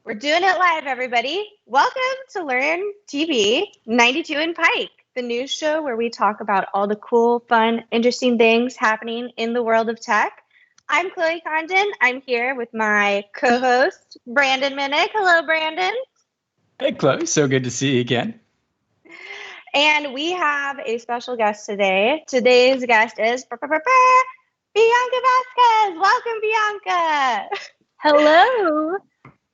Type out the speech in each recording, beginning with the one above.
We're doing it live, everybody. Welcome to Learn TV 92 in Pike, the news show where we talk about all the cool, fun, interesting things happening in the world of tech. I'm Chloe Condon. I'm here with my co-host, Brandon Minnick. Hello, Brandon. Hey, Chloe. So good to see you again. And we have a special guest today. Today's guest is Bianca Vasquez. Welcome, Bianca. Hello.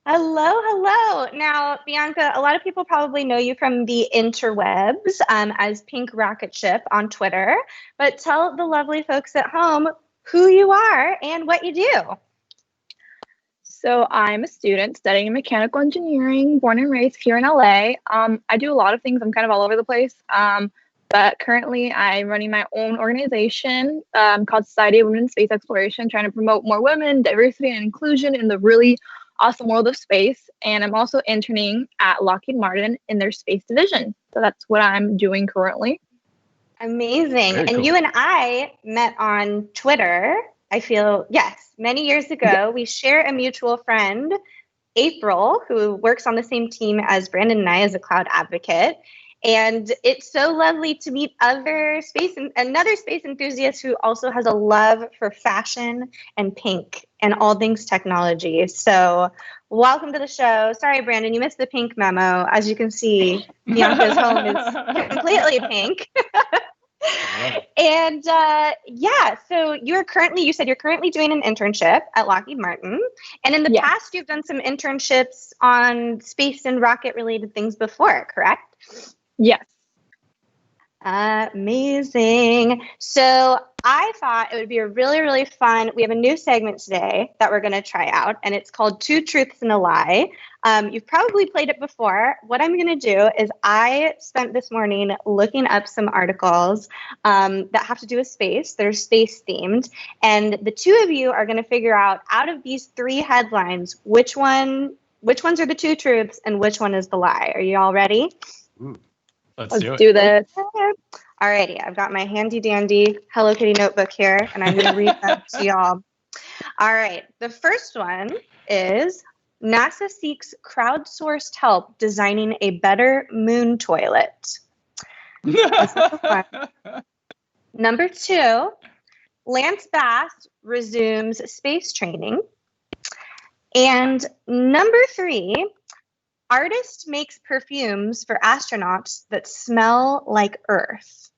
Hello. Now, Bianca, a lot of people probably know you from the interwebs as Pink Rocket Ship on Twitter, but tell the lovely folks at home who you are and what you do. So I'm a student studying mechanical engineering, born and raised here in LA. I do a lot of things. I'm kind of all over the place. But currently I'm running my own organization called Society of Women in Space Exploration, trying to promote more women, diversity, and inclusion in the really awesome world of space. And I'm also interning at Lockheed Martin in their space division. So that's what I'm doing currently. Amazing. Very and cool. You and I met on Twitter, I feel, yes, many years ago. Yeah. We share a mutual friend, April, who works on the same team as Brandon and I as a cloud advocate. And it's so lovely to meet another space enthusiast who also has a love for fashion and pink and all things technology. So welcome to the show. Sorry, Brandon, you missed the pink memo. As you can see, Bianca's home is completely pink. And so you said you're currently doing an internship at Lockheed Martin. And in the past, you've done some internships on space and rocket related things before, correct? Yes. Amazing. So I thought it would be a really, really fun. We have a new segment today that we're going to try out, and it's called Two Truths and a Lie. You've probably played it before. What I'm going to do is I spent this morning looking up some articles that have to do with space. They're space themed. And the two of you are going to figure out of these three headlines, which ones are the two truths and which one is the lie. Are you all ready? Ooh, Let's do this. Alrighty, I've got my handy dandy Hello Kitty notebook here, and I'm going to read them to y'all. All right, the first one is NASA seeks crowdsourced help designing a better moon toilet. That's number one. Number two, Lance Bass resumes space training. And number three, artist makes perfumes for astronauts that smell like Earth.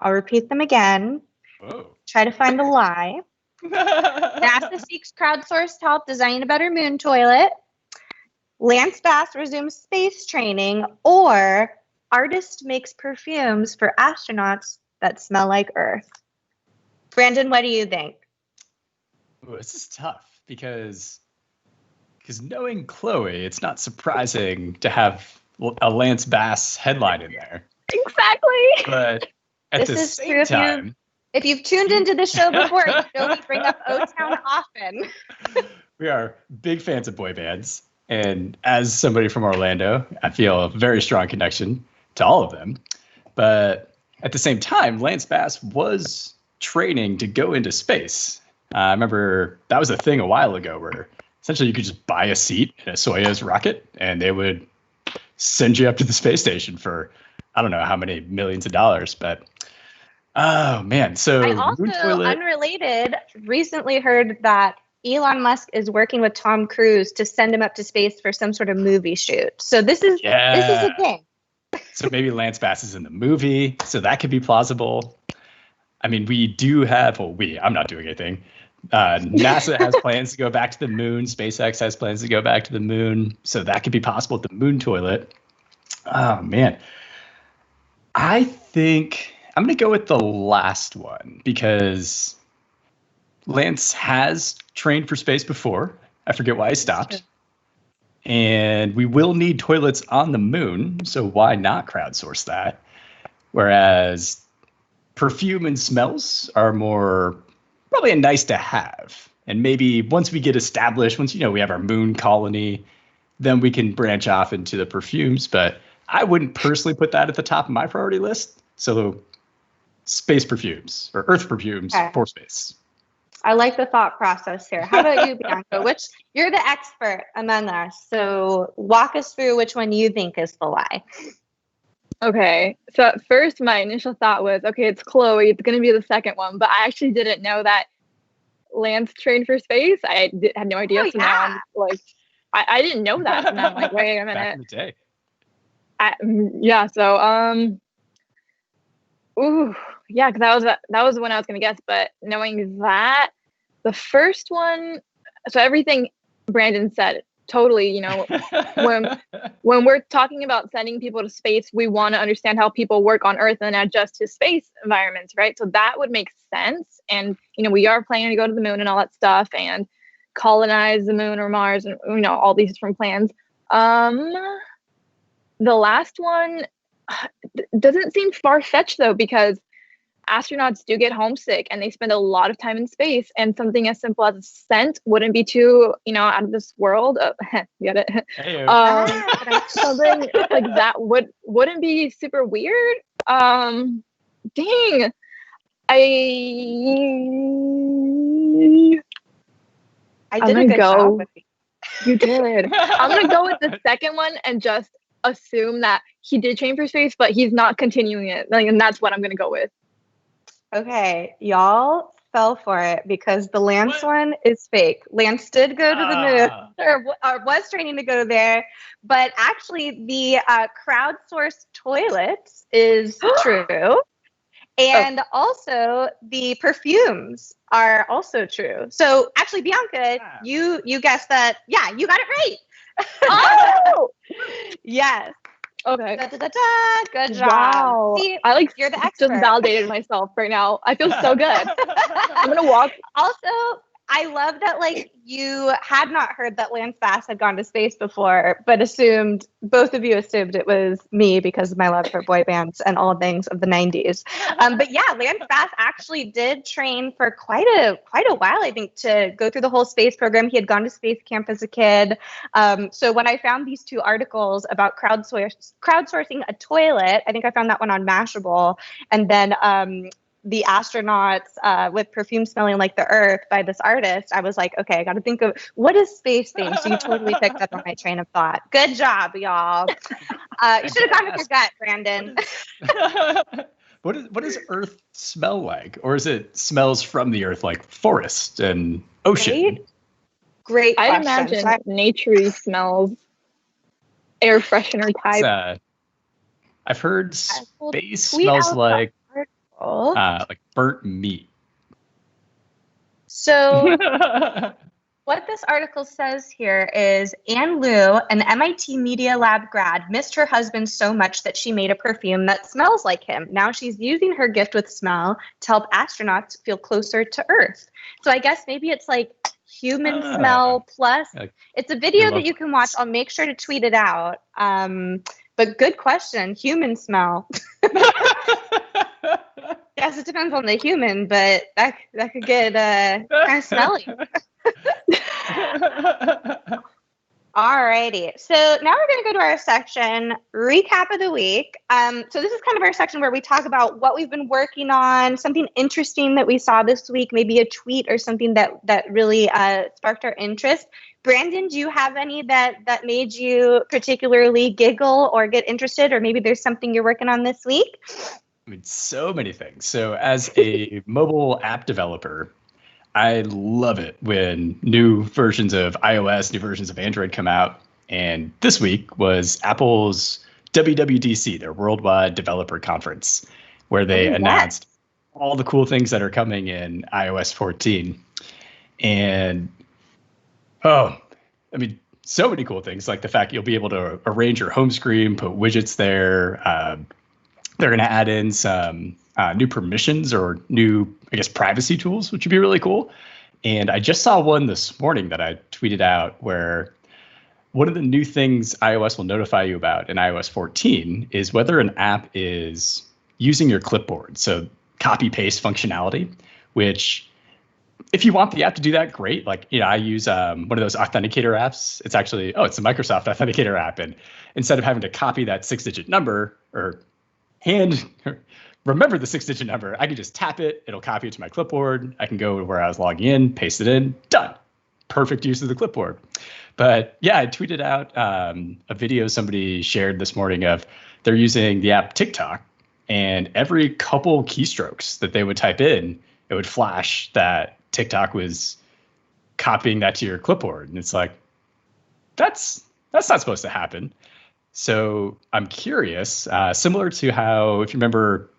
I'll repeat them again. Whoa. Try to find the lie. NASA seeks crowdsourced help designing a better moon toilet. Lance Bass resumes space training. Or artist makes perfumes for astronauts that smell like Earth. Brandon, what do you think? Ooh, this is tough because knowing Chloe, it's not surprising to have a Lance Bass headline in there. Exactly. But at the same time, if you've tuned into the show before, you know we bring up O-Town often. We are big fans of boy bands. And as somebody from Orlando, I feel a very strong connection to all of them. But at the same time, Lance Bass was training to go into space. I remember that was a thing a while ago where essentially you could just buy a seat in a Soyuz rocket and they would send you up to the space station for, I don't know how many millions of dollars, but oh man. So I also, unrelated, recently heard that Elon Musk is working with Tom Cruise to send him up to space for some sort of movie shoot. So this is a thing. So maybe Lance Bass is in the movie, so that could be plausible. I mean, we do have, I'm not doing anything. NASA has plans to go back to the moon. SpaceX has plans to go back to the moon. So that could be possible at the moon toilet. Oh, man. I think I'm going to go with the last one because Lance has trained for space before. I forget why he stopped. And we will need toilets on the moon. So why not crowdsource that? Whereas perfume and smells are more probably a nice to have. And maybe once we get established, once we have our moon colony, then we can branch off into the perfumes. But I wouldn't personally put that at the top of my priority list. So space perfumes or Earth perfumes for space. I like the thought process here. How about you, Bianca? You're the expert among us, so walk us through which one you think is the lie. Okay, so at first my initial thought was, okay, it's Chloe. It's going to be the second one, but I actually didn't know that Lance trained for space. Had no idea. Oh, so now I'm like, I didn't know that. And I'm like, wait a minute. Back in the day. Yeah. So ooh, yeah, because that was the one I was gonna guess. But knowing that, the first one, so everything Brandon said, totally. You know, when we're talking about sending people to space, we want to understand how people work on Earth and adjust to space environments, right? So that would make sense. And you know, we are planning to go to the moon and all that stuff, and colonize the moon or Mars, and you know, all these different plans. The last one doesn't seem far-fetched though, because astronauts do get homesick and they spend a lot of time in space, and something as simple as a scent wouldn't be too, you know, out of this world. Get it? Something like that wouldn't be super weird. Dang. I did a good job with you. You did. I'm gonna go with the second one and just assume that he did train for space, but he's not continuing it. Like, and that's what I'm gonna go with. Okay, y'all fell for it because the Lance one is fake. Lance did go to the moon, or was training to go there, but actually the crowdsourced toilets is true. And also the perfumes are also true. So actually, Bianca, you guessed that. Yeah, you got it right. Oh, yes. Okay. Good job. Wow. See, you're the expert. Just validated myself right now. I feel so good. I'm gonna walk. Also, I love that you had not heard that Lance Bass had gone to space before, but both of you assumed it was me because of my love for boy bands and all things of the 90s. But yeah, Lance Bass actually did train for quite a while, I think, to go through the whole space program. He had gone to space camp as a kid. So when I found these two articles about crowdsourcing a toilet, I think I found that one on Mashable, and then the astronauts with perfume smelling like the Earth by this artist, I was like, okay, I got to think of what is space thing. So you totally picked up on my train of thought. Good job, y'all. You should have gone with your gut, Brandon. What does Earth smell like? Or is it smells from the Earth like forest and ocean? Great question. I'd imagine naturey smells, air freshener type. I've heard space smells like burnt meat. So what this article says here is Anne Liu, an MIT Media Lab grad, missed her husband so much that she made a perfume that smells like him. Now she's using her gift with smell to help astronauts feel closer to Earth. So I guess maybe it's like human smell plus. It's a video that you can watch. I'll make sure to tweet it out. But good question. Human smell. Yes, it depends on the human, but that could get kind of smelly. Alrighty, so now we're going to go to our section, recap of the week. So this is kind of our section where we talk about what we've been working on, something interesting that we saw this week, maybe a tweet or something that really sparked our interest. Brandon, do you have any that made you particularly giggle or get interested, or maybe there's something you're working on this week? I mean, so many things. So as a mobile app developer, I love it when new versions of iOS, new versions of Android come out. And this week was Apple's WWDC, their Worldwide Developer Conference, where they announced all the cool things that are coming in iOS 14. And, I mean, so many cool things, like the fact you'll be able to arrange your home screen, put widgets there. They're going to add in some new permissions or new, I guess, privacy tools, which would be really cool. And I just saw one this morning that I tweeted out where one of the new things iOS will notify you about in iOS 14 is whether an app is using your clipboard. So copy paste functionality, which if you want the app to do that, great. Like, I use one of those authenticator apps. It's actually, it's a Microsoft authenticator app. And instead of having to copy that 6-digit number or remember the 6-digit number. I can just tap it. It'll copy it to my clipboard. I can go to where I was logging in, paste it in, done. Perfect use of the clipboard. But yeah, I tweeted out a video somebody shared this morning of they're using the app TikTok, and every couple keystrokes that they would type in, it would flash that TikTok was copying that to your clipboard. And it's like, that's not supposed to happen. So I'm curious, similar to how, if you remember,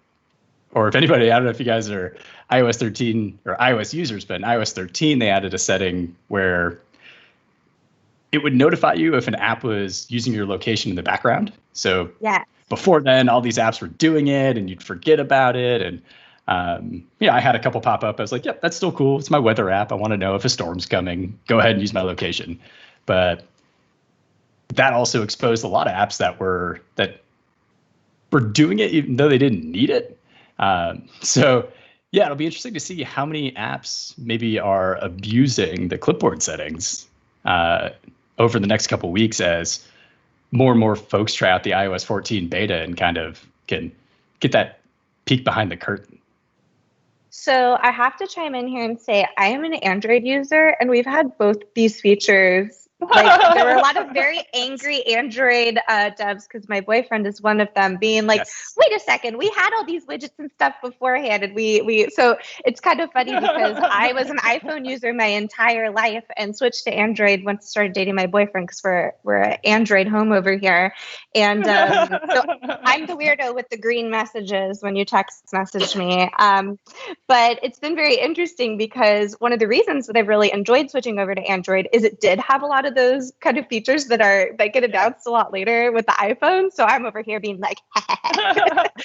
or if anybody, I don't know if you guys are iOS 13 or iOS users, but in iOS 13, they added a setting where it would notify you if an app was using your location in the background. So before then, all these apps were doing it and you'd forget about it. And I had a couple pop up. I was like, yep, that's still cool. It's my weather app. I want to know if a storm's coming. Go ahead and use my location. But that also exposed a lot of apps that were doing it even though they didn't need it. So yeah, it'll be interesting to see how many apps maybe are abusing the clipboard settings over the next couple of weeks as more and more folks try out the iOS 14 beta and kind of can get that peek behind the curtain. So I have to chime in here and say I am an Android user, and we've had both these features. Like, there were a lot of very angry Android devs, because my boyfriend is one of them, being like, wait a second, we had all these widgets and stuff beforehand. And so it's kind of funny because I was an iPhone user my entire life and switched to Android once I started dating my boyfriend, because we're an Android home over here. And so I'm the weirdo with the green messages when you text message me. But it's been very interesting because one of the reasons that I've really enjoyed switching over to Android is it did have a lot of those kind of features that get announced a lot later with the iPhone. So I'm over here being like,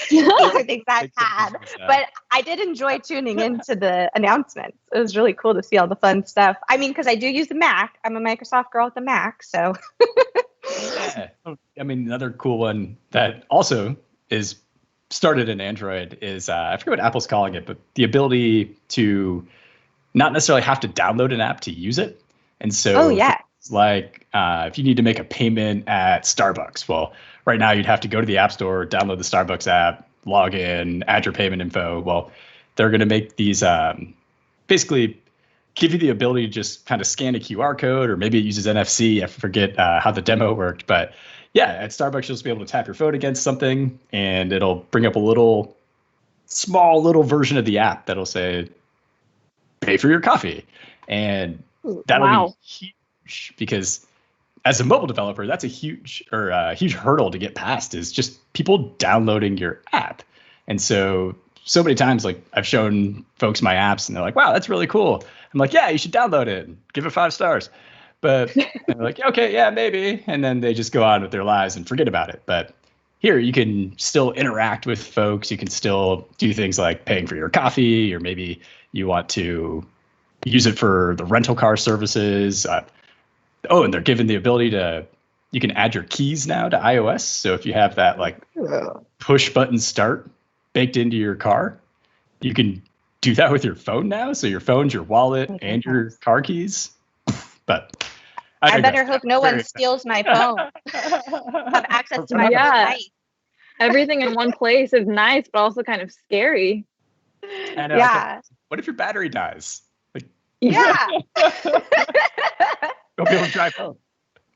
these are things I've had. But I did enjoy tuning into the announcements. It was really cool to see all the fun stuff. I mean, because I do use a Mac. I'm a Microsoft girl with a Mac. So yeah. I mean, another cool one that also is started in Android is, I forget what Apple's calling it, but the ability to not necessarily have to download an app to use it. And so like if you need to make a payment at Starbucks, well, right now you'd have to go to the App Store, download the Starbucks app, log in, add your payment info. Well, they're going to make these basically give you the ability to just kind of scan a QR code, or maybe it uses NFC. I forget how the demo worked, but yeah, at Starbucks, you'll just be able to tap your phone against something and it'll bring up a small little version of the app that'll say, pay for your coffee. And that'll be huge, because as a mobile developer, that's a huge hurdle to get past, is just people downloading your app. And so many times, like, I've shown folks my apps and they're like, wow, that's really cool. I'm like, yeah, you should download it and give it 5 stars. But they're like, okay, yeah, maybe. And then they just go on with their lives and forget about it. But here you can still interact with folks. You can still do things like paying for your coffee, or maybe you want to use it for the rental car services. And they're given the ability you can add your keys now to iOS. So if you have that like push button start baked into your car, you can do that with your phone now. So your phone's your wallet and your car keys. But I better hope no one steals my phone. Have access to my device. Everything in one place is nice, but also kind of scary. I know, okay. What if your battery dies? Yeah. You'll be able to drive home,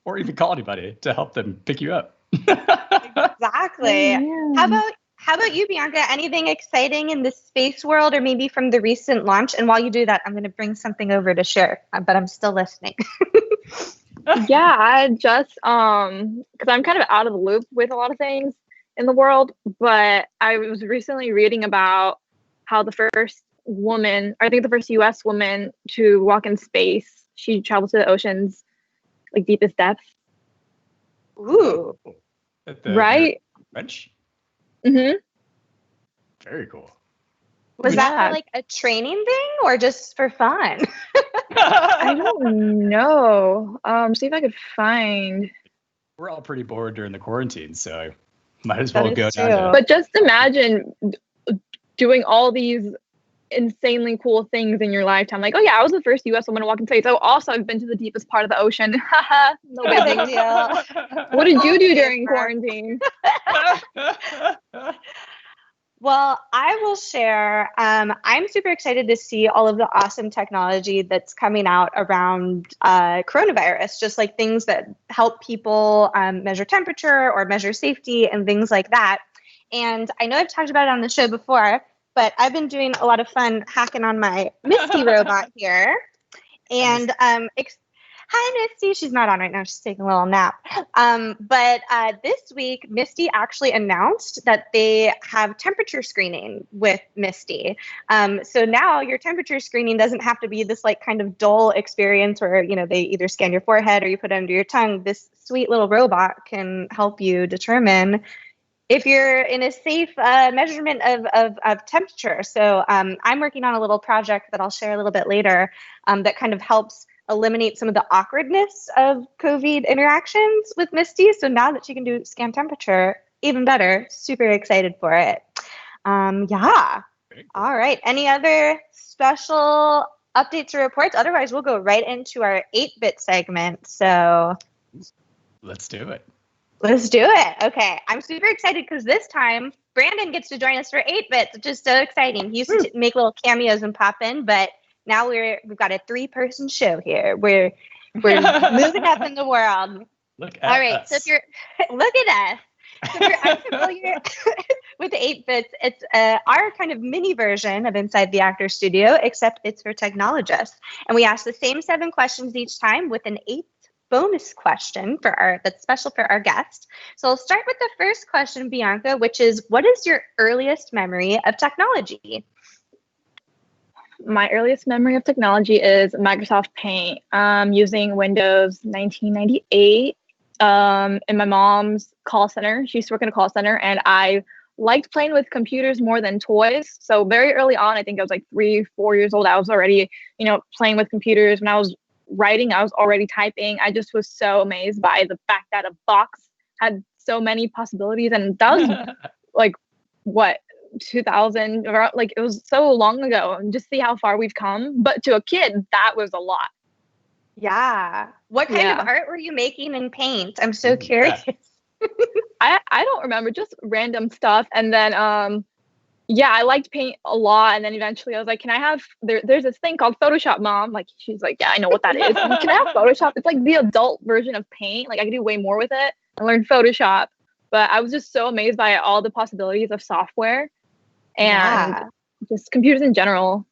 or even call anybody to help them pick you up. Exactly. Yeah. How about you, Bianca? Anything exciting in the space world, or maybe from the recent launch? And while you do that, I'm going to bring something over to share, but I'm still listening. Yeah, I just because I'm kind of out of the loop with a lot of things in the world, but I was recently reading about how the first woman, I think the first U.S. woman to walk in space, she traveled to the ocean's like deepest depths. Ooh, right? French. Mm-hmm. Very cool. Was that for like a training thing or just for fun? I don't know. See if I could find. We're all pretty bored during the quarantine, so might as well go down to. But just imagine doing all these insanely cool things in your lifetime. Like, oh yeah, I was the first U.S. woman to walk in space. Oh, also I've been to the deepest part of the ocean. No big deal. What did you do during quarantine? Well, I will share. I'm super excited to see all of the awesome technology that's coming out around coronavirus, just like things that help people measure temperature or measure safety and things like that. And I know I've talked about it on the show before, but I've been doing a lot of fun hacking on my Misty robot here. And hi, Misty. She's not on right now. She's taking a little nap. But this week, Misty actually announced that they have temperature screening with Misty. So now your temperature screening doesn't have to be this like kind of dull experience where, you know, they either scan your forehead or you put it under your tongue. This sweet little robot can help you determine if you're in a safe measurement of temperature. So I'm working on a little project that I'll share a little bit later that kind of helps eliminate some of the awkwardness of COVID interactions with Misty. So now that she can do scan temperature, even better. Super excited for it. Yeah. All right. Any other special updates or reports? Otherwise, we'll go right into our 8-bit segment. So let's do it. Let's do it. Okay. I'm super excited because this time Brandon gets to join us for 8-bits, which is so exciting. He used to make little cameos and pop in, but now we've got a 3-person show here. We're moving up in the world. Look at All right. us. So if you're look at us. So if you're unfamiliar with 8-bits, it's our kind of mini version of Inside the Actor Studio, except it's for technologists. And we ask the same 7 questions each time with an 8th bonus question that's special for our guest. So I'll start with the first question, Bianca, which is, what is your earliest memory of technology? My earliest memory of technology is Microsoft Paint, using Windows 1998 in my mom's call center. She used to work in a call center, and I liked playing with computers more than toys. So very early on, I think I was like 3-4 years old, I was already, playing with computers. When I was writing, I was already typing. I just was so amazed by the fact that a box had so many possibilities, and that was like what 2000, like it was so long ago, and just see how far we've come. But to a kid, that was a lot. Yeah. What kind of art were you making in Paint? I'm so curious. I don't remember, just random stuff. And then I liked Paint a lot. And then eventually I was like, can I have, there's this thing called Photoshop, Mom. Like, she's like, yeah, I know what that is. Can I have Photoshop? It's like the adult version of Paint. Like, I can do way more with it. I learned Photoshop. But I was just so amazed by all the possibilities of software and just computers in general.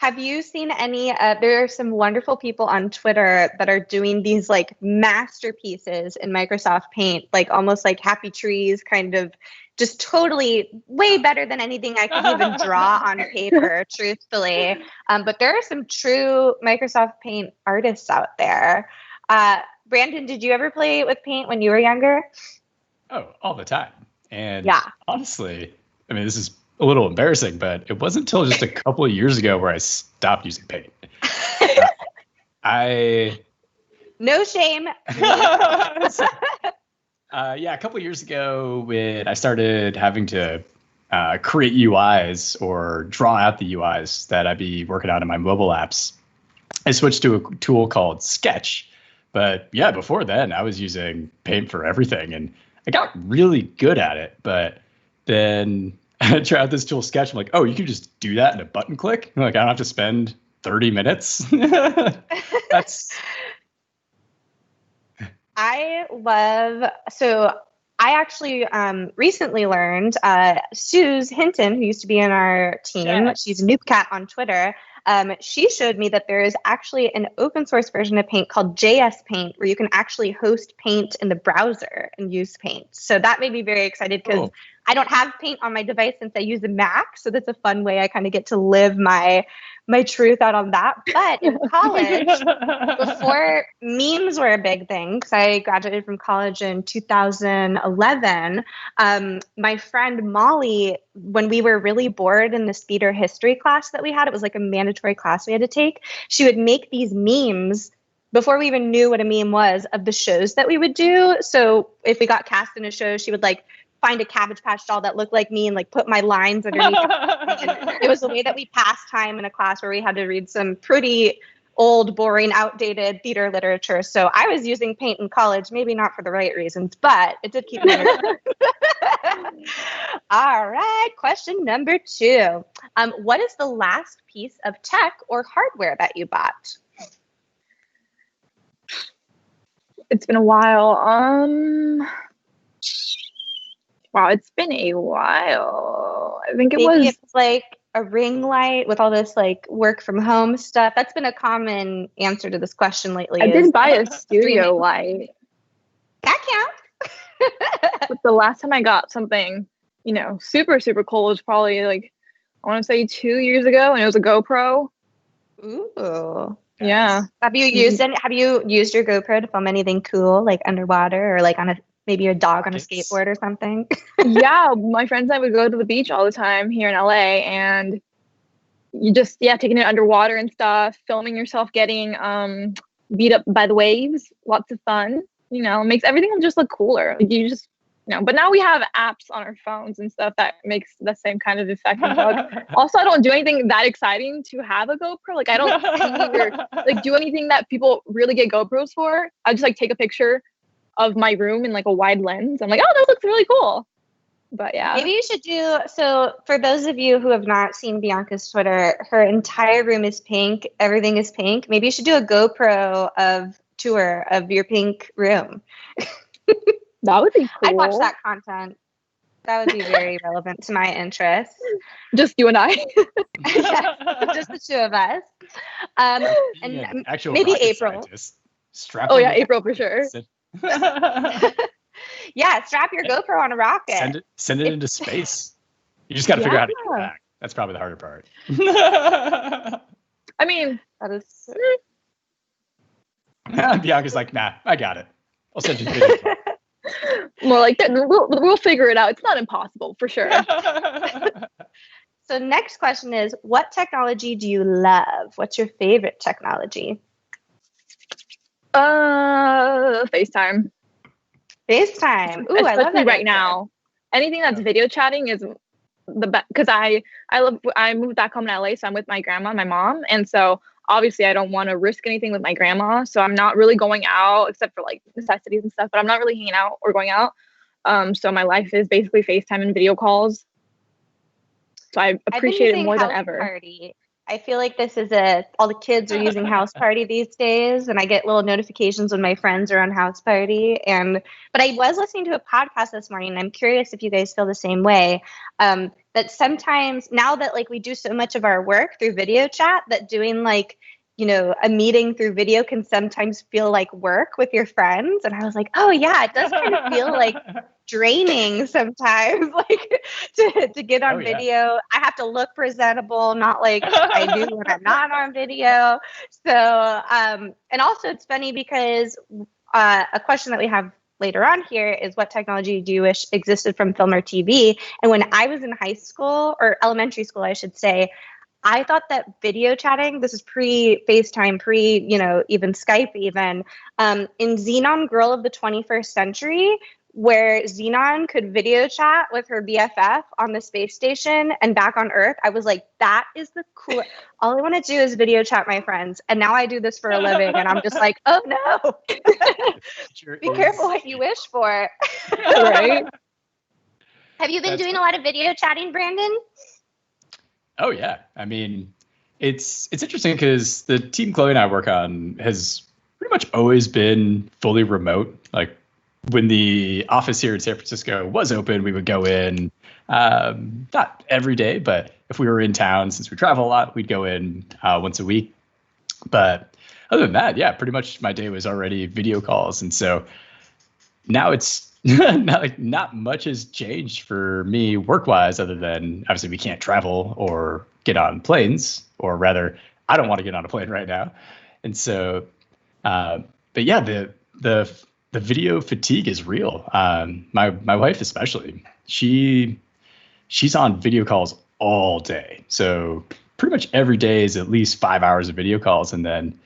Have you seen any, there are some wonderful people on Twitter that are doing these like masterpieces in Microsoft Paint, like almost like Happy Trees, kind of just totally way better than anything I could even draw on paper, truthfully. But there are some true Microsoft Paint artists out there. Brandon, did you ever play with Paint when you were younger? Oh, all the time. And honestly, I mean, this is a little embarrassing, but it wasn't until just a couple of years ago where I stopped using Paint. No shame. A couple of years ago when I started having to create UIs or draw out the UIs that I'd be working on in my mobile apps, I switched to a tool called Sketch. But yeah, before then I was using Paint for everything, and I got really good at it. But then I tried out this tool Sketch. I'm like, oh, you can just do that in a button click. I'm like, I don't have to spend 30 minutes. I actually recently learned Suze Hinton, who used to be in our team, she's a Noob Cat on Twitter. She showed me that there is actually an open source version of Paint called JS Paint, where you can actually host Paint in the browser and use Paint. So that made me very excited because I don't have Paint on my device since I use a Mac. So that's a fun way I kind of get to live my truth out on that. But in college, before memes were a big thing, because I graduated from college in 2011, my friend Molly, when we were really bored in this theater history class that we had, it was like a mandatory class we had to take, she would make these memes before we even knew what a meme was of the shows that we would do. So if we got cast in a show, she would like find a Cabbage Patch doll that looked like me and like put my lines underneath. It was a way that we passed time in a class where we had to read some pretty old, boring, outdated theater literature. So I was using Paint in college, maybe not for the right reasons, but it did keep me entertained. All right, question number 2. What is the last piece of tech or hardware that you bought? It's been a while. Wow, it's been a while. I think Maybe it's like a ring light with all this like work from home stuff. That's been a common answer to this question lately. I did buy a studio light. That counts. But the last time I got something, super, super cool was probably like, I want to say 2 years ago, and it was a GoPro. Ooh. Yeah. Have you used your GoPro to film anything cool, like underwater or like on maybe a dog on a skateboard or something? Yeah, my friends and I would go to the beach all the time here in LA, and you just taking it underwater and stuff, filming yourself getting beat up by the waves. Lots of fun. Makes everything just look cooler. Like you just but now we have apps on our phones and stuff that makes the same kind of effect. Also, I don't do anything that exciting to have a GoPro. Like I don't paint or like do anything that people really get GoPros for. I just like take a picture of my room in like a wide lens. I'm like, oh, that looks really cool. But yeah. Maybe you should so for those of you who have not seen Bianca's Twitter, her entire room is pink. Everything is pink. Maybe you should do a GoPro tour of your pink room. That would be cool. I'd watch that content. That would be very relevant to my interests. Just you and I. Just the two of us. And maybe April. April for sure. Yeah, strap your GoPro on a rocket. Send it into space. You just got to figure out how to get it back. That's probably the harder part. I mean, that is. Bianca's like, nah, I got it. I'll send you the video. More like that. We'll figure it out. It's not impossible for sure. So next question is, what technology do you love? What's your favorite technology? FaceTime. FaceTime. Ooh, I love it right now. Anything that's video chatting is the best because I moved back home to LA, so I'm with my grandma and my mom, and so obviously I don't want to risk anything with my grandma, so I'm not really going out except for like necessities and stuff, but I'm not really hanging out or going out. So my life is basically FaceTime and video calls. So I appreciate it more than ever. Party. I feel like this is all the kids are using House Party these days, and I get little notifications when my friends are on House Party. But I was listening to a podcast this morning, and I'm curious if you guys feel the same way. That sometimes now that like we do so much of our work through video chat, that doing like a meeting through video can sometimes feel like work with your friends. And I was like, oh yeah, it does kind of feel like draining sometimes, like to get on video. I have to look presentable, not like I do when I'm not on video. So, and also it's funny because a question that we have later on here is, what technology do you wish existed from film or TV? And when I was in high school, or elementary school, I should say, I thought that video chatting, this is pre-FaceTime, even Skype even, in Xenon Girl of the 21st Century, where Xenon could video chat with her BFF on the space station and back on Earth, I was like, that is the cool. All I want to do is video chat my friends. And now I do this for a living. And I'm just like, oh no. Be careful what you wish for. Right? Have you been doing a lot of video chatting, Brandon? Oh yeah, I mean, it's interesting because the team Chloe and I work on has pretty much always been fully remote. Like when the office here in San Francisco was open, we would go in, not every day, but if we were in town, since we travel a lot, we'd go in once a week. But other than that, yeah, pretty much my day was already video calls, and so now it's not much has changed for me work-wise, other than obviously we can't travel or get on planes, or rather, I don't want to get on a plane right now. And so, but yeah, the video fatigue is real. My wife especially, she's on video calls all day. So pretty much every day is at least 5 hours of video calls, and then.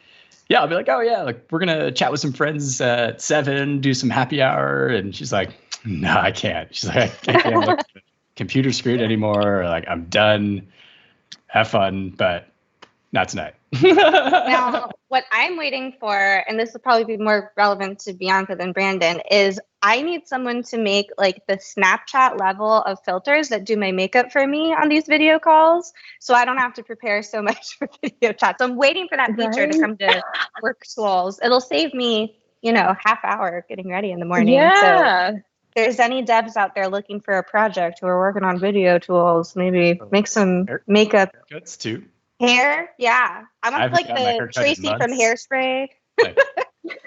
Yeah, I'll be like, oh yeah, like we're gonna chat with some friends at 7, do some happy hour, and she's like, no, I can't. She's like, I can't look at the computer screen anymore. Or, like I'm done. Have fun, but not tonight. Now, what I'm waiting for, and this will probably be more relevant to Bianca than Brandon, is I need someone to make like the Snapchat level of filters that do my makeup for me on these video calls, so I don't have to prepare so much for video chats. So I'm waiting for that feature to come to work tools. It'll save me, half hour getting ready in the morning. Yeah. So if there's any devs out there looking for a project who are working on video tools, maybe make some makeup. Haircuts too. Hair, yeah. I want like the Tracy from Hairspray.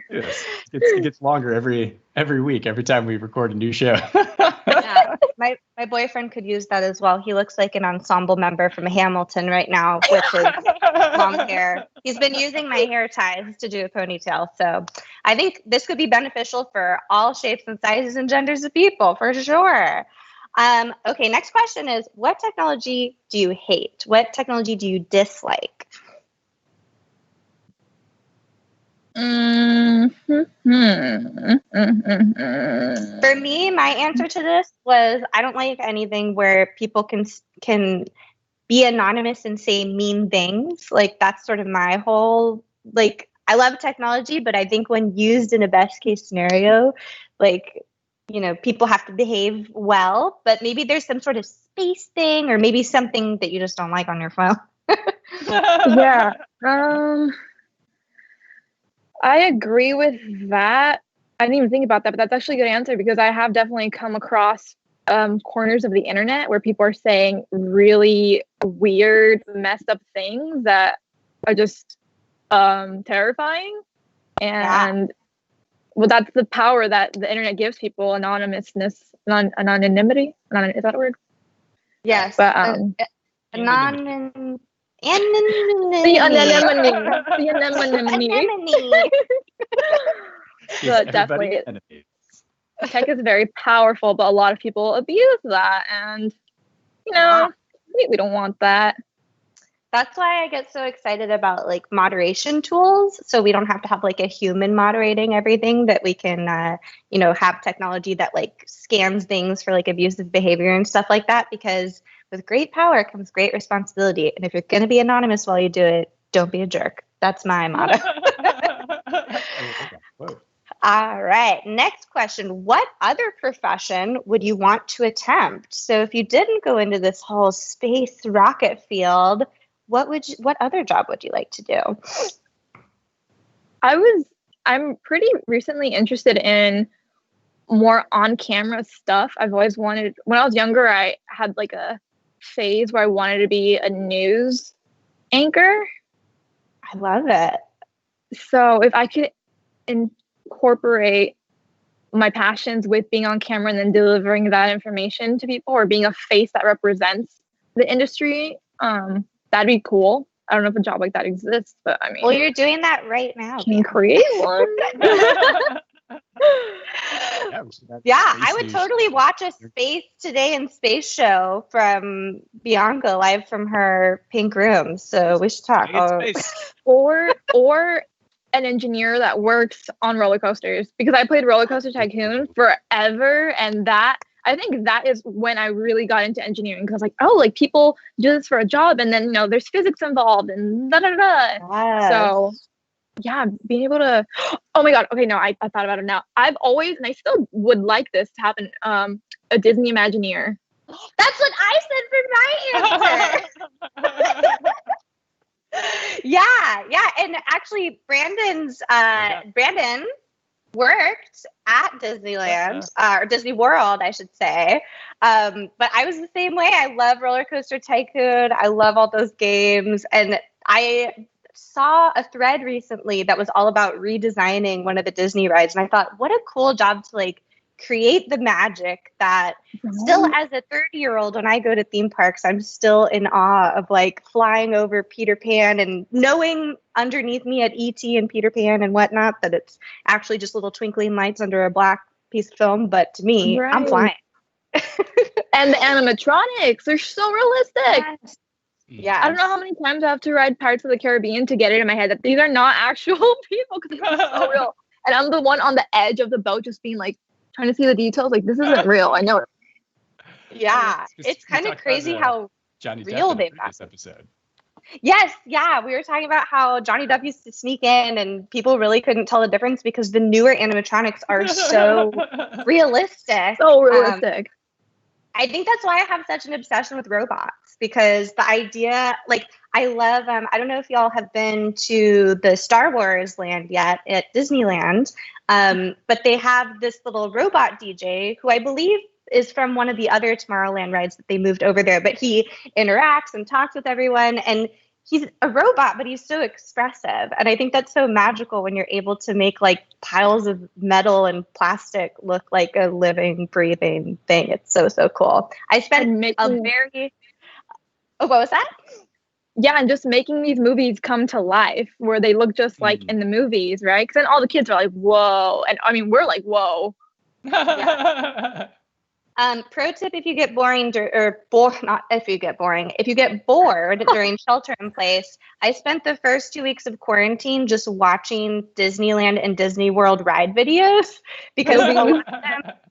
Yes. It gets longer every week, every time we record a new show. Yeah. My boyfriend could use that as well. He looks like an ensemble member from Hamilton right now with his long hair. He's been using my hair ties to do a ponytail. So I think this could be beneficial for all shapes and sizes and genders of people, for sure. Okay, next question is, what technology do you hate? What technology do you dislike? For me, my answer to this was I don't like anything where people can be anonymous and say mean things. Like, that's sort of my whole, like, I love technology, but I think when used in a best case scenario, like, people have to behave well, but maybe there's some sort of space thing or maybe something that you just don't like on your phone. Yeah. I agree with that. I didn't even think about that, but that's actually a good answer because I have definitely come across corners of the internet where people are saying really weird, messed up things that are just terrifying. And well, that's the power that the internet gives people, anonymity. Is that a word? Yes. But anonymity. The anonymity. So definitely, tech is very powerful, but a lot of people abuse that, and we don't want that. That's why I get so excited about like moderation tools. So we don't have to have like a human moderating everything, that we can, have technology that like scans things for like abusive behavior and stuff like that. Because with great power comes great responsibility. And if you're going to be anonymous while you do it, don't be a jerk. That's my motto. All right. Next question. What other profession would you want to attempt? So if you didn't go into this whole space rocket field, what other job would you like to do? I'm pretty recently interested in more on-camera stuff. I've always wanted, when I was younger, I had like a phase where I wanted to be a news anchor. I love it. So if I could incorporate my passions with being on camera and then delivering that information to people, or being a face that represents the industry, that'd be cool. I don't know if a job like that exists, but I mean, well, you're doing that right now. Can you create one? Yeah, I would totally watch a Space Today and Space show from Bianca live from her pink room. So we should talk. Or an engineer that works on roller coasters, because I played Roller Coaster Tycoon forever, and I think that is when I really got into engineering, because like, oh, like people do this for a job, and then there's physics involved and da da da. Yes. So yeah, being able to, oh my god, okay, no, I thought about it now. I've always, and I still would like this to happen, a Disney Imagineer. That's what I said for my answer. Yeah, and actually Brandon worked at Disneyland, or Disney World, I should say. But I was the same way. I love Roller Coaster Tycoon. I love all those games. And I saw a thread recently that was all about redesigning one of the Disney rides. And I thought, what a cool job to like create the magic that still, as a 30-year-old, when I go to theme parks, I'm still in awe of like flying over Peter Pan and knowing underneath me at E.T. and Peter Pan and whatnot that it's actually just little twinkling lights under a black piece of film. But to me, I'm flying. And the animatronics, they're so realistic. Yes. Yeah. I don't know how many times I have to ride Pirates of the Caribbean to get it in my head that these are not actual people, because it's so real. And I'm the one on the edge of the boat just being like, trying to see the details, like this isn't real. I know it. Yeah, it's kind of crazy how Johnny real Depp they've got this episode. Yes, yeah. We were talking about how Johnny Depp used to sneak in and people really couldn't tell the difference because the newer animatronics are so realistic. So realistic. I think that's why I have such an obsession with robots, because the idea, like, I love, I don't know if y'all have been to the Star Wars land yet at Disneyland, but they have this little robot DJ who I believe is from one of the other Tomorrowland rides that they moved over there, but he interacts and talks with everyone, and he's a robot, but he's so expressive. And I think that's so magical when you're able to make like piles of metal and plastic look like a living, breathing thing. It's so, so cool. I spent what was that? Yeah, and just making these movies come to life where they look just like in the movies, right? Because then all the kids are like, whoa. And I mean, we're like, whoa. Yeah. Pro tip: if you get if you get bored during shelter in place, I spent the first 2 weeks of quarantine just watching Disneyland and Disney World ride videos because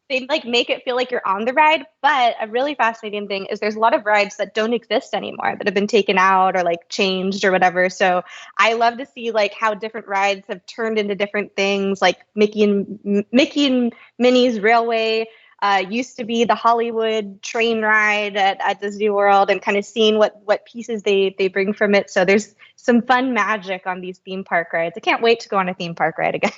they like make it feel like you're on the ride. But a really fascinating thing is there's a lot of rides that don't exist anymore, that have been taken out or like changed or whatever. So I love to see like how different rides have turned into different things, like Mickey and Minnie's Railway. Used to be the Hollywood train ride at Disney World, and kind of seeing what pieces they bring from it. So there's some fun magic on these theme park rides. I can't wait to go on a theme park ride again.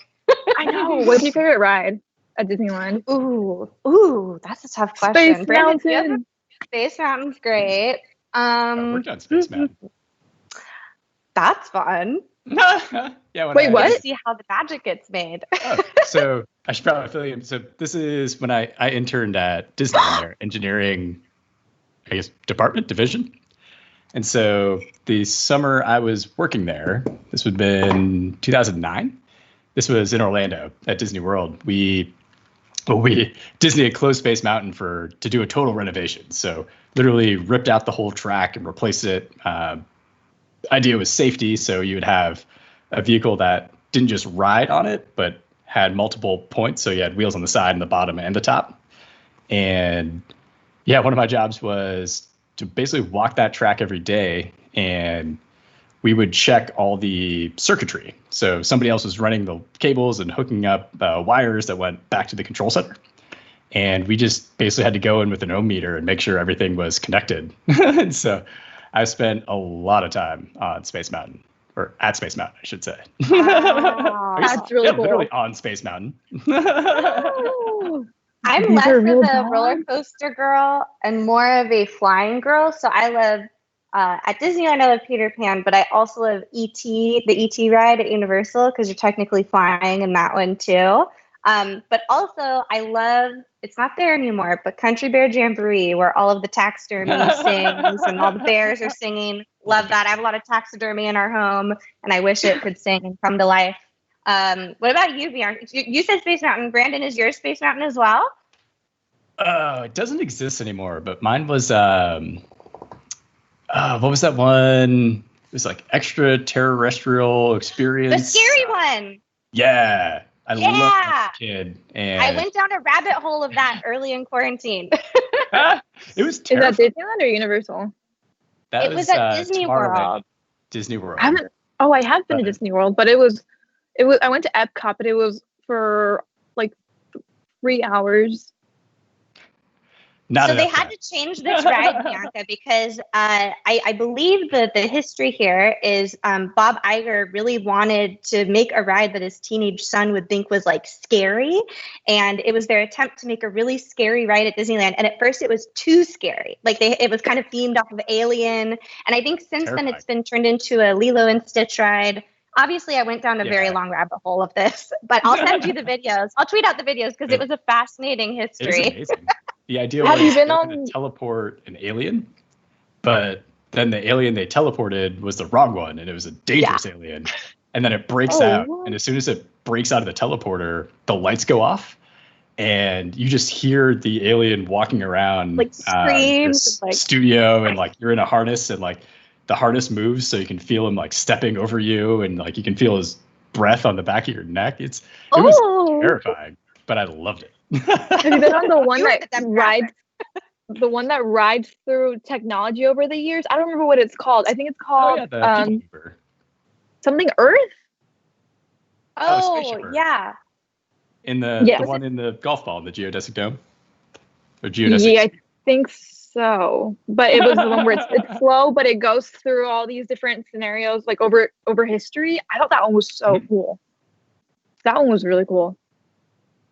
I know. What's your favorite ride at Disneyland? Ooh, that's a tough question. Space Mountain. Space Mountain's great. Worked on Space Mountain. That's fun. Yeah. Wait, what? See how the magic gets made. So I should probably fill you in. So this is when I interned at Disney in their engineering, I guess, division. And so the summer I was working there, this would have been 2009. This was in Orlando at Disney World. Disney had closed Space Mountain to do a total renovation. So literally ripped out the whole track and replaced it. Idea was safety, so you would have a vehicle that didn't just ride on it, but had multiple points. So you had wheels on the side and the bottom and the top. And yeah, one of my jobs was to basically walk that track every day, and we would check all the circuitry. So somebody else was running the cables and hooking up wires that went back to the control center. And we just basically had to go in with an ohm meter and make sure everything was connected. And so I spent a lot of time on Space Mountain, or at Space Mountain, I should say. Wow. That's really cool. Literally on Space Mountain. I'm less of a roller coaster girl and more of a flying girl. So I love, at Disneyland, I love Peter Pan, but I also love E.T., the E.T. ride at Universal, because you're technically flying in that one too. But also I love, it's not there anymore, but Country Bear Jamboree, where all of the taxidermy sings and all the bears are singing. Love that. I have a lot of taxidermy in our home, and I wish it could sing and come to life. What about you, Bianca? You said Space Mountain. Brandon, is yours Space Mountain as well? It doesn't exist anymore, but mine was, what was that one? It was like extraterrestrial experience. The scary one. Yeah. I loved that as a kid. And I went down a rabbit hole of that early in quarantine. It was Is terrifying. that Disneyland or Universal? It was at Disney World. Disney World. I have been to Disney World, but it was I went to Epcot, but it was for like 3 hours. So they had to change this ride, Bianca, because I believe that the history here is Bob Iger really wanted to make a ride that his teenage son would think was like scary. And it was their attempt to make a really scary ride at Disneyland. And at first it was too scary. Like it was kind of themed off of Alien. And I think since then it's been turned into a Lilo and Stitch ride. Obviously, I went down a very long rabbit hole of this, but I'll send you the videos. I'll tweet out the videos because it was a fascinating history. It was amazing. The idea was they were going to teleport an alien, but then the alien they teleported was the wrong one, and it was a dangerous alien. And then it breaks out, and as soon as it breaks out of the teleporter, the lights go off, and you just hear the alien walking around like screams, this studio, and like you're in a harness, and like the harness moves, so you can feel him like stepping over you, and like you can feel his breath on the back of your neck. It was terrifying, but I loved it. Have you been on the one that rides the one that rides through technology over the years. I don't remember what it's called. I think it's called the People Mover. something Earth. Oh, Spaceship Earth. yeah. In the one in the golf ball in the geodesic dome, or geodesic. Yeah, I think so. But it was the one where it's slow, but it goes through all these different scenarios, like over history. I thought that one was so cool. That one was really cool.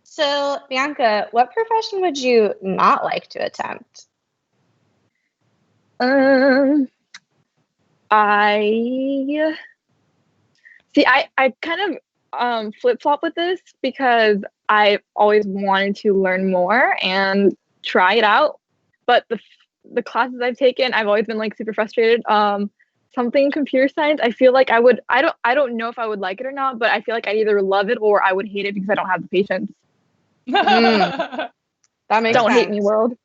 So, Bianca, what profession would you not like to attempt? I kind of flip-flop with this because I've always wanted to learn more and try it out. But the classes I've taken, I've always been like super frustrated. Something computer science, I feel like I don't know if I would like it or not, but I feel like I'd either love it or I would hate it because I don't have the patience. That makes Don't sense. hate me, world.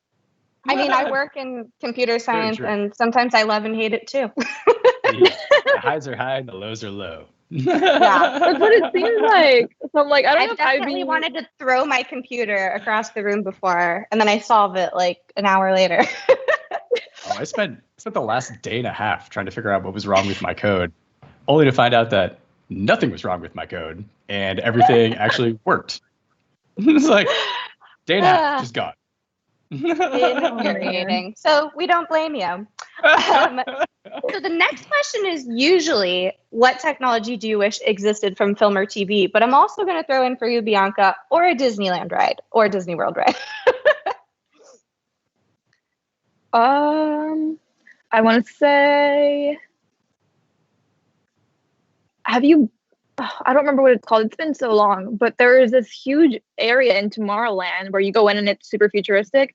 I mean, I work in computer science, and sometimes I love and hate it too. The highs are high and the lows are low. Yeah, that's what it seems like. So I'm like, I don't know I've if I'd definitely be wanted to throw my computer across the room before, and then I solve it like an hour later. I spent the last day and a half trying to figure out what was wrong with my code, only to find out that nothing was wrong with my code and everything actually worked. It's like day and a half just gone. Infuriating. So we don't blame you. So the next question is usually, what technology do you wish existed from film or TV? But I'm also going to throw in for you, Bianca, or a Disneyland ride or a Disney World ride. I want to say, I don't remember what it's called. It's been so long, but there is this huge area in Tomorrowland where you go in and it's super futuristic.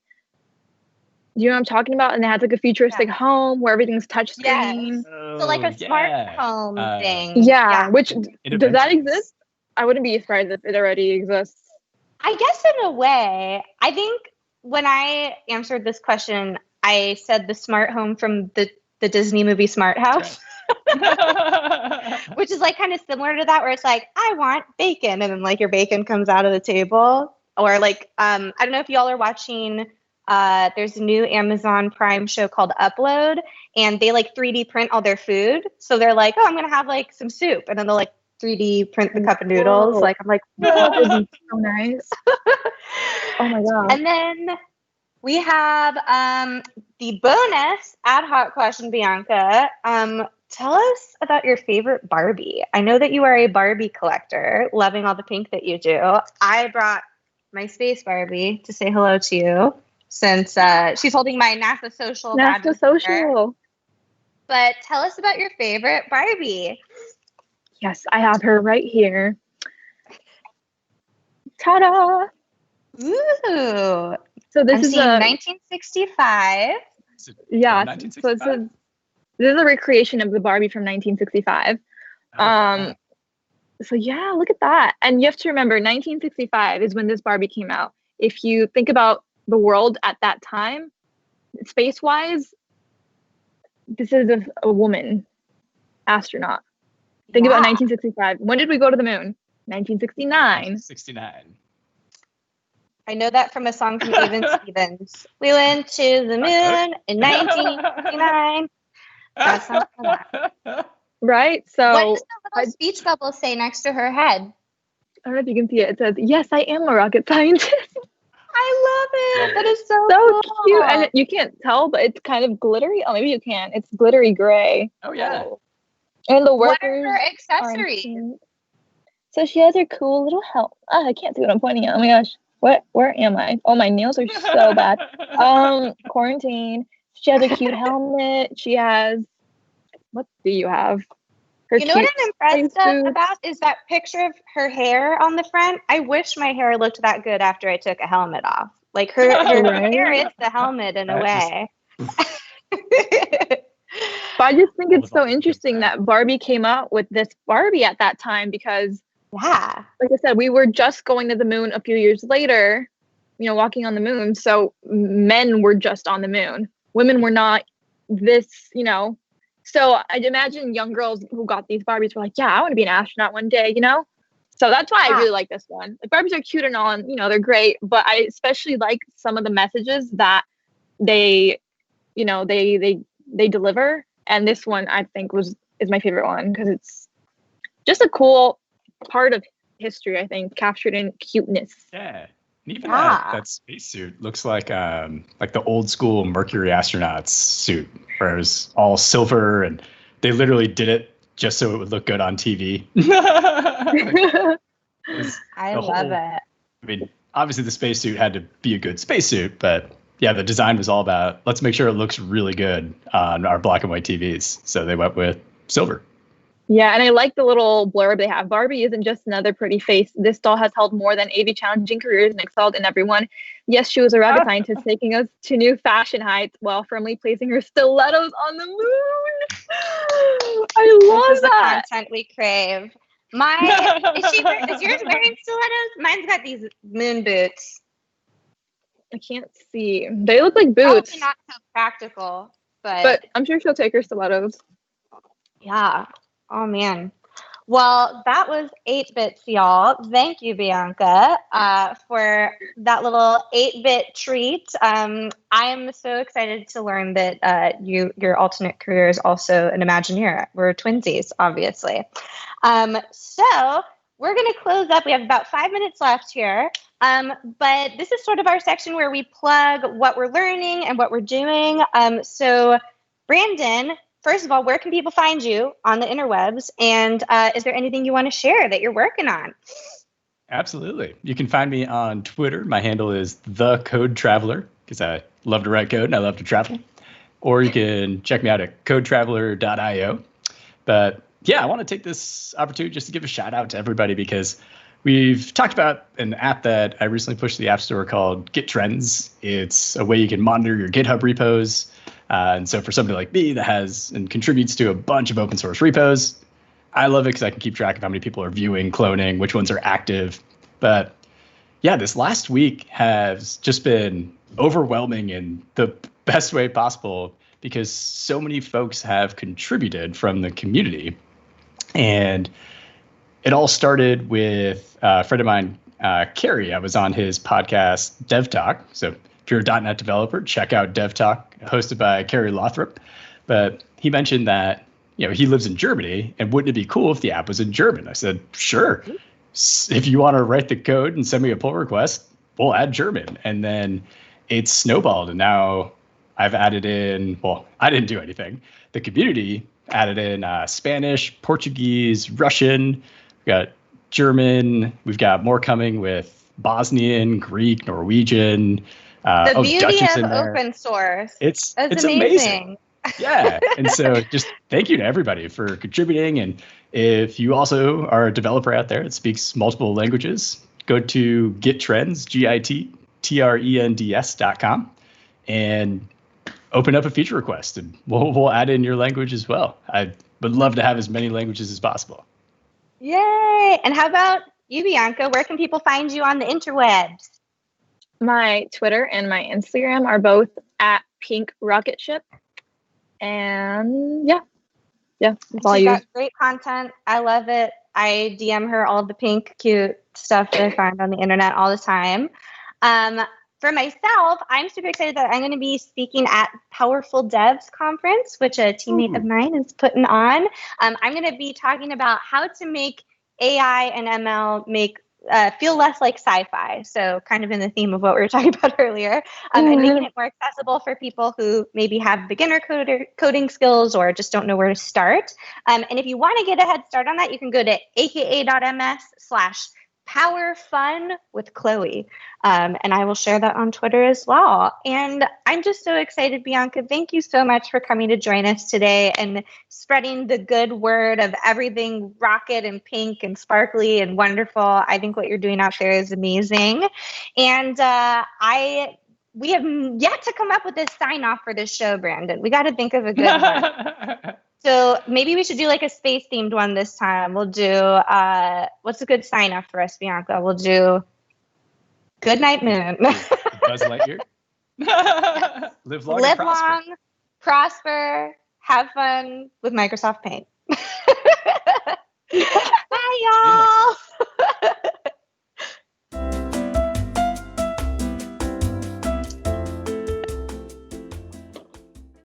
Do you know what I'm talking about? And it has like a futuristic home where everything's touchscreen. Yes. So like a smart home thing. Which does that exist? I wouldn't be surprised if it already exists. I guess in a way, I think when I answered this question, I said the smart home from the Disney movie Smart House. Which is like kind of similar to that, where it's like, I want bacon, and then like your bacon comes out of the table. Or like, I don't know if y'all are watching, there's a new Amazon Prime show called Upload, and they like 3D print all their food. So they're like, oh, I'm going to have like some soup. And then they'll like 3D print the cup of noodles. Like, I'm like, that would be so nice. Oh my God. And then we have the bonus ad hoc question, Bianca. Tell us about your favorite Barbie. I know that you are a Barbie collector, loving all the pink that you do. I brought my space Barbie to say hello to you, since she's holding my NASA Social. NASA Social. But tell us about your favorite Barbie. Yes, I have her right here. Ta-da! Ooh. So this I'm is seeing 1965. Yeah, 1965? so this is a recreation of the Barbie from 1965. Wow. So yeah, look at that. And you have to remember, 1965 is when this Barbie came out. If you think about the world at that time, space-wise, this is a woman astronaut. Think about 1965. When did we go to the moon? 1969. 69. I know that from a song from Even Stevens. We went to the moon in 1969. That's not that. Right? So what does the little speech bubble say next to her head? I don't know if you can see it. It says, "Yes, I am a rocket scientist." I love it. That is so so cool. cute. And you can't tell, but it's kind of glittery. Oh, maybe you can. It's glittery gray. Oh yeah. And the What workers are her accessories? So she has her cool little helmet. Oh, I can't see what I'm pointing at. Oh my gosh. Where am I? Oh, my nails are so bad. Quarantine. She has a cute helmet. She has, what do you have? Her You know what I'm impressed about is that picture of her hair on the front. I wish my hair looked that good after I took a helmet off. Like her Right? hair is the helmet in a way. But I just think it's so interesting that Barbie came out with this Barbie at that time because, yeah, like I said, we were just going to the moon a few years later, walking on the moon. So men were just on the moon. Women were not this, So I'd imagine young girls who got these Barbies were like, yeah, I want to be an astronaut one day, So that's why I really like this one. Like Barbies are cute and all, and they're great, but I especially like some of the messages that they they deliver. And this one I think is my favorite one because it's just a cool part of history, I think, captured in cuteness. Yeah. And even that spacesuit looks like the old school Mercury astronauts suit, where it was all silver, and they literally did it just so it would look good on TV. I love it. I mean, obviously the spacesuit had to be a good spacesuit, but yeah, the design was all about, let's make sure it looks really good on our black and white TVs. So they went with silver. Yeah, and I like the little blurb they have. Barbie isn't just another pretty face. This doll has held more than 80 challenging careers and excelled in every one. Yes, she was a rocket scientist taking us to new fashion heights while firmly placing her stilettos on the moon. I love this is that. The content we crave. Is yours wearing stilettos? Mine's got these moon boots. I can't see. They look like boots. Probably not so practical, but I'm sure she'll take her stilettos. Yeah. Oh, man. Well, that was 8-bits, y'all. Thank you, Bianca, for that little 8-bit treat. I'm so excited to learn that your alternate career is also an Imagineer. We're twinsies, obviously. So we're going to close up. We have about 5 minutes left here. But this is sort of our section where we plug what we're learning and what we're doing. So, Brandon, first of all, where can people find you on the interwebs? And is there anything you want to share that you're working on? Absolutely. You can find me on Twitter. My handle is The Code Traveler because I love to write code and I love to travel. Or you can check me out at codetraveler.io. But yeah, I want to take this opportunity just to give a shout out to everybody because we've talked about an app that I recently pushed to the App Store called Git Trends. It's a way you can monitor your GitHub repos. And so for somebody like me that has and contributes to a bunch of open source repos, I love it because I can keep track of how many people are viewing, cloning, which ones are active. But yeah, this last week has just been overwhelming in the best way possible because so many folks have contributed from the community. And it all started with a friend of mine, Carrie. I was on his podcast, Dev Talk. So if you're a .NET developer, check out Dev Talk, hosted by Carrie Lothrop. But he mentioned that he lives in Germany, and wouldn't it be cool if the app was in German? I said, sure. If you want to write the code and send me a pull request, we'll add German. And then it snowballed, and now I've added in, well, I didn't do anything. The community added in Spanish, Portuguese, Russian. We've got German. We've got more coming with Bosnian, Greek, Norwegian. The beauty Dutch of open source. It's amazing. Amazing. Yeah. And so just thank you to everybody for contributing. And if you also are a developer out there that speaks multiple languages, go to GitTrends, GITTRENDS.com, and open up a feature request, and we'll add in your language as well. I would love to have as many languages as possible. Yay! And how about you, Bianca? Where can people find you on the interwebs? My Twitter and my Instagram are both at Pink Rocket Ship. And yeah, that's all She's I use. got great content. I love it. I DM her all the pink, cute stuff that I find on the internet all the time. For myself, I'm super excited that I'm going to be speaking at Powerful Devs Conference, which a teammate of mine is putting on. I'm going to be talking about how to make AI and ML feel less like sci-fi. So kind of in the theme of what we were talking about earlier, and making it more accessible for people who maybe have beginner coding skills or just don't know where to start. And if you want to get a head start on that, you can go to aka.ms/powerfun with Chloe. And I will share that on Twitter as well. And I'm just so excited, Bianca. Thank you so much for coming to join us today and spreading the good word of everything rocket and pink and sparkly and wonderful. I think what you're doing out there is amazing. And we have yet to come up with a sign off for this show, Brandon. We got to think of a good one. So maybe we should do like a space themed one this time. We'll do, what's a good sign off for us, Bianca? We'll do Good Night Moon. Buzz Lightyear. Live long, Live long, prosper, have fun with Microsoft Paint.